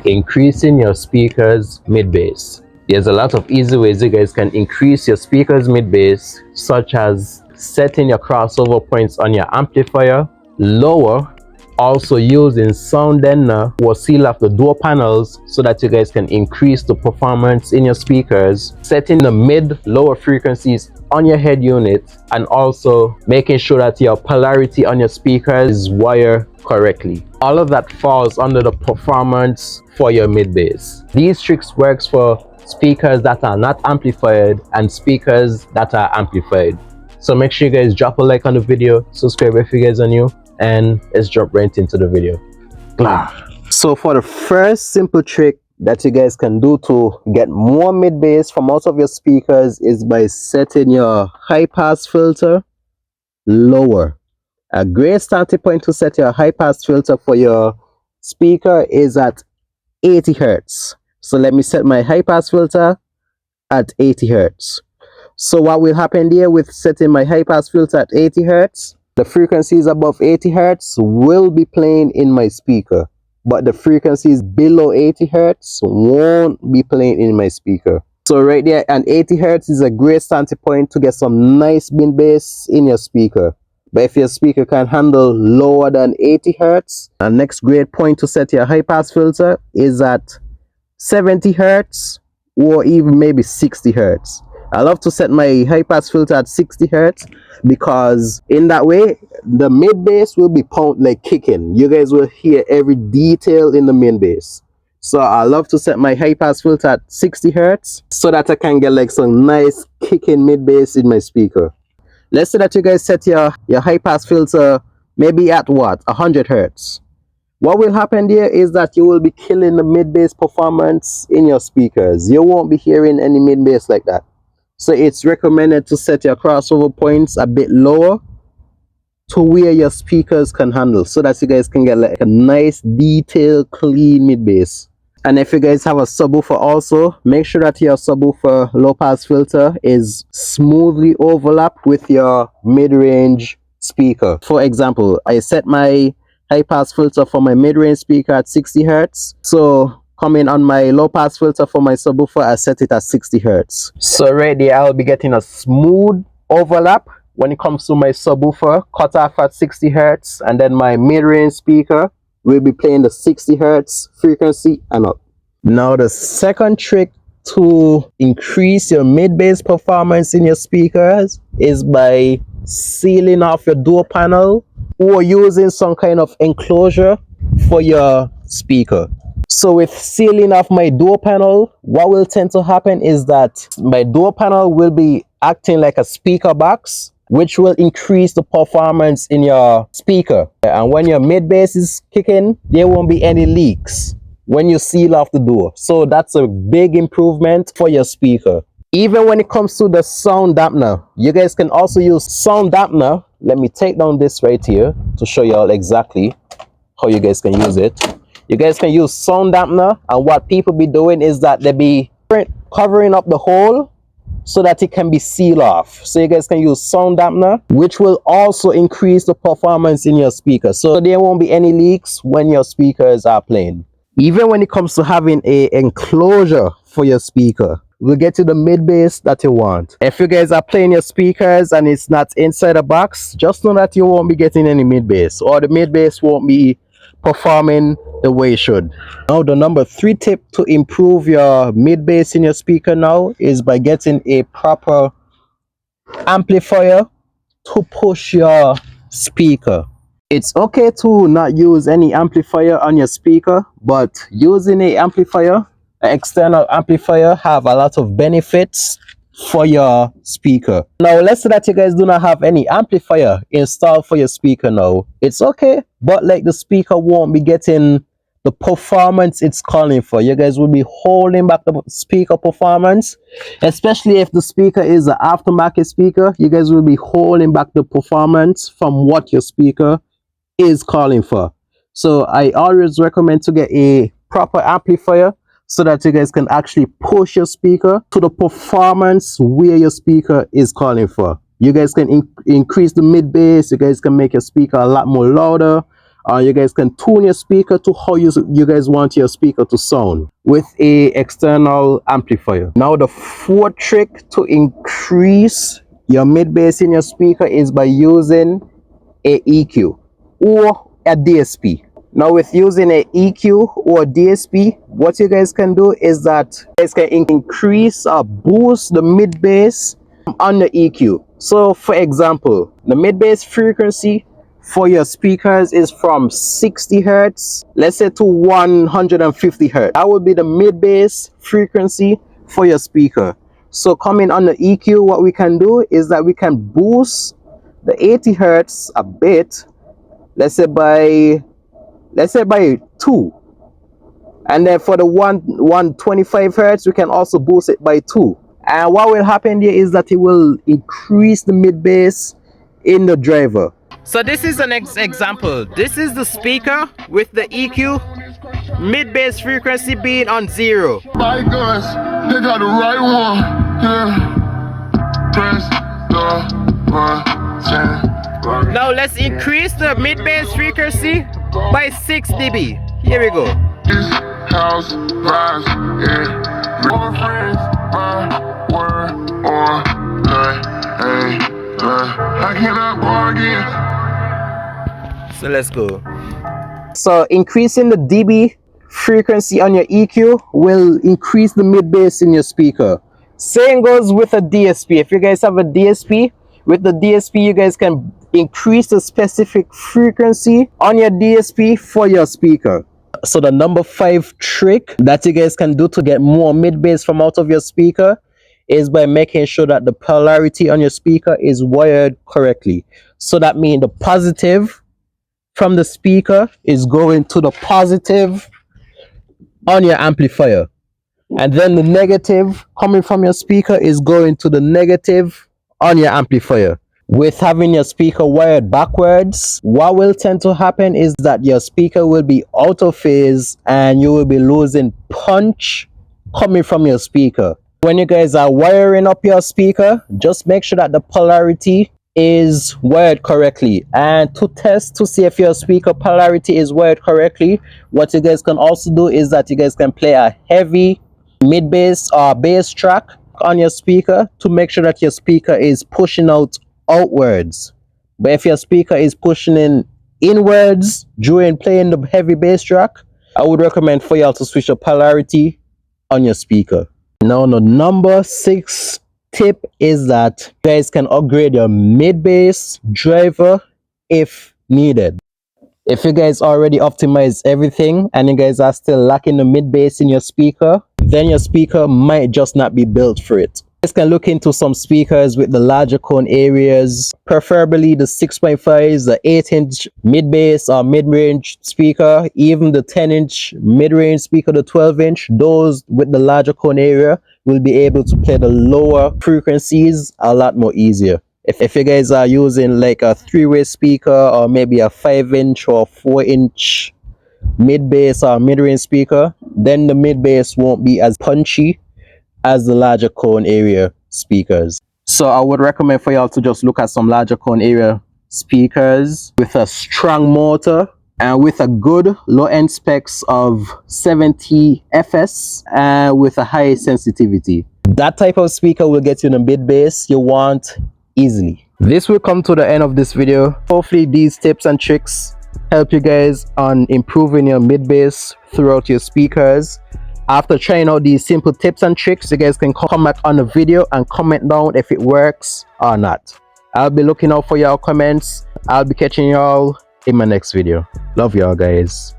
increasing your speaker's mid-bass. There's a lot of easy ways you guys can increase your speaker's mid-bass, such as setting your crossover points on your amplifier lower, also using sound deadener or seal off the door panels so that you guys can increase the performance in your speakers, setting the mid-lower frequencies on your head unit, and also making sure that your polarity on your speakers is wired correctly. All of that falls under the performance for your mid-bass. These tricks works for speakers that are not amplified and speakers that are amplified. So make sure you guys drop a like on the video, subscribe if you guys are new, and let's jump right into the video. So for the first simple trick that you guys can do to get more mid-bass from out of your speakers is by setting your high pass filter lower. A great starting point to set your high pass filter for your speaker is at 80 Hertz. So let me set my high pass filter at 80 Hertz. So what will happen there with setting my high pass filter at 80 Hertz? The frequencies above 80 Hertz will be playing in my speaker, but the frequencies below 80 Hertz won't be playing in my speaker. So right there, and 80 Hertz is a great starting point to get some nice mid-bass in your speaker. But if your speaker can handle lower than 80 Hertz, the next great point to set your high pass filter is at 70 Hertz or even maybe 60 Hertz. I love to set my high pass filter at 60 Hertz because in that way the mid bass will be pumped like kicking. You guys will hear every detail in the main bass. So I love to set my high pass filter at 60 Hertz so that I can get like some nice kicking mid bass in my speaker. Let's say that you guys set your high pass filter maybe at what, 100 Hertz. What will happen there is that you will be killing the mid bass performance in your speakers. You won't be hearing any mid bass like that. So it's recommended to set your crossover points a bit lower to where your speakers can handle, so that you guys can get like a nice detailed clean mid bass. And if you guys have a subwoofer also, make sure that your subwoofer low pass filter is smoothly overlapped with your mid-range speaker. For example, I set my high pass filter for my mid-range speaker at 60 Hertz. So coming on my low pass filter for my subwoofer, I set it at 60 Hertz. So right there, I'll be getting a smooth overlap when it comes to my subwoofer, cut off at 60 Hertz, and then my mid-range speaker will be playing the 60 Hertz frequency and up. Now the second trick to increase your mid-bass performance in your speakers is by sealing off your door panel or using some kind of enclosure for your speaker. So with sealing off my door panel, what will tend to happen is that my door panel will be acting like a speaker box, which will increase the performance in your speaker. And when your mid bass is kicking, there won't be any leaks when you seal off the door. So that's a big improvement for your speaker. Even when it comes to the sound dampener, you guys can also use sound dampener. Let me take down this right here to show you all exactly how you guys can use it. You guys can use sound dampener, and what people be doing is that they be covering up the hole so that it can be sealed off. So you guys can use sound dampener, which will also increase the performance in your speaker, so there won't be any leaks when your speakers are playing. Even when it comes to having a enclosure for your speaker, we'll get to the mid bass that you want. If you guys are playing your speakers and it's not inside a box, just know that you won't be getting any mid bass, or the mid bass won't be performing the way it should. Now the number 3 tip to improve your mid bass in your speaker now is by getting a proper amplifier to push your speaker. It's okay to not use any amplifier on your speaker, but using an amplifier, an external amplifier, have a lot of benefits for your speaker. Now let's say that you guys do not have any amplifier installed for your speaker now. It's okay, but like the speaker won't be getting the performance it's calling for. You guys will be holding back the speaker performance, especially if the speaker is an aftermarket speaker. You guys will be holding back the performance from what your speaker is calling for. So I always recommend to get a proper amplifier so that you guys can actually push your speaker to the performance where your speaker is calling for. You guys can increase the mid bass. You guys can make your speaker a lot more louder, You guys can tune your speaker to how you guys want your speaker to sound with a external amplifier. Now the fourth trick to increase your mid bass in your speaker is by using a EQ or a DSP. Now with using a EQ or DSP, what you guys can do is that you guys can increase or boost the mid bass on the EQ. So for example, the mid bass frequency for your speakers is from 60 hertz, let's say, to 150 hertz. That would be the mid bass frequency for your speaker. So coming on the EQ, what we can do is that we can boost the 80 hertz a bit, let's say by 2, and then for the 125 hertz we can also boost it by 2. And what will happen here is that it will increase the mid bass in the driver. So this is the next example. This is the speaker with the EQ mid bass frequency being on 0. My guns, they got the right one. Yeah. Press the button. Now let's increase the mid bass frequency by 6 dB. Here we go. This house vibes, yeah. More friends, my word or none. Hey, I cannot bargain. So let's go. So increasing the dB frequency on your EQ will increase the mid bass in your speaker. Same goes with a DSP. If you guys have a DSP, with the DSP you guys can increase the specific frequency on your DSP for your speaker. So the number 5 trick that you guys can do to get more mid bass from out of your speaker is by making sure that the polarity on your speaker is wired correctly. So that means the positive from the speaker is going to the positive on your amplifier, and then the negative coming from your speaker is going to the negative on your amplifier. With having your speaker wired backwards, what will tend to happen is that your speaker will be out of phase and you will be losing punch coming from your speaker. When you guys are wiring up your speaker, just make sure that the polarity is wired correctly. And to test to see if your speaker polarity is wired correctly, what you guys can also do is that you guys can play a heavy mid bass or bass track on your speaker to make sure that your speaker is pushing outwards. But if your speaker is pushing in inwards during playing the heavy bass track, I would recommend for y'all to switch the polarity on your speaker. Now the number 6 tip is that you guys can upgrade your mid bass driver if needed. If you guys already optimized everything and you guys are still lacking the mid bass in your speaker, then your speaker might just not be built for it. You guys can look into some speakers with the larger cone areas, preferably the 6.5s, the 8-inch mid bass or mid-range speaker, even the 10-inch mid-range speaker, the 12-inch. Those with the larger cone area will be able to play the lower frequencies a lot more easier. If you guys are using like a 3-way speaker or maybe a 5-inch or 4-inch mid bass or mid-range speaker, then the mid bass won't be as punchy as the larger cone area speakers. So I would recommend for y'all to just look at some larger cone area speakers with a strong motor and with a good low end specs of 70 fs and with a high sensitivity. That type of speaker will get you the mid bass you want easily. This will come to the end of this video. Hopefully these tips and tricks help you guys on improving your mid bass throughout your speakers. After trying out these simple tips and tricks, you guys can come back on the video and comment down if it works or not. I'll be looking out for y'all comments. I'll be catching y'all in my next video. Love y'all guys.